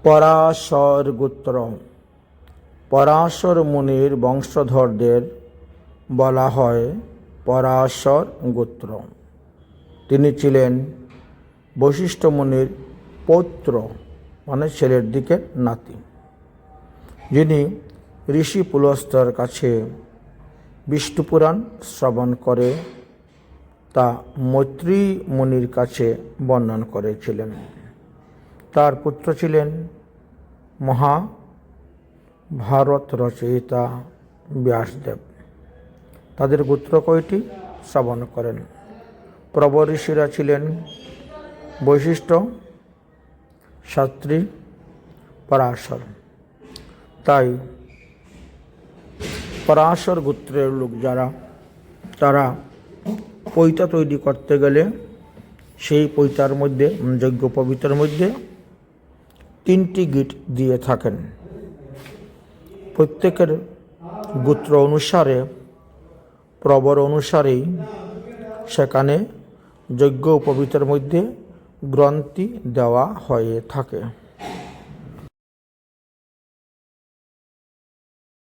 পরাশর গোত্র। পরাশর মুনির বংশধরদের বলা হয় পরাশর গোত্র। তিনি ছিলেন বশিষ্ঠ মুনির পৌত্র, মানে ছেলের দিকের নাতি, যিনি ঋষি পুলস্ত্যর কাছে বিষ্ণু পুরাণ শ্রবণ করে তা মৈত্রী মুনির কাছে বর্ণন করেছিলেন। তার পুত্র ছিলেন মহাভারত রচয়িতা ব্যাসদেব। তাদের গোত্র কয়টি শ্রবণ করেন। প্রবর ঋষিরা ছিলেন বশিষ্ঠ, শাস্ত্রী, পরাশর। তাই পরাশর গোত্রের লোক যারা, তারা পৈতা তৈরি করতে গেলে সেই পৈতার মধ্যে, যজ্ঞ পবিত্রের মধ্যে 3টি গিট দিয়ে থাকেন। প্রত্যেকের গোত্র অনুসারে, প্রবর অনুসারেই সেখানে যজ্ঞ পবিত্রের মধ্যে গ্রন্থি দেওয়া হয়ে থাকে।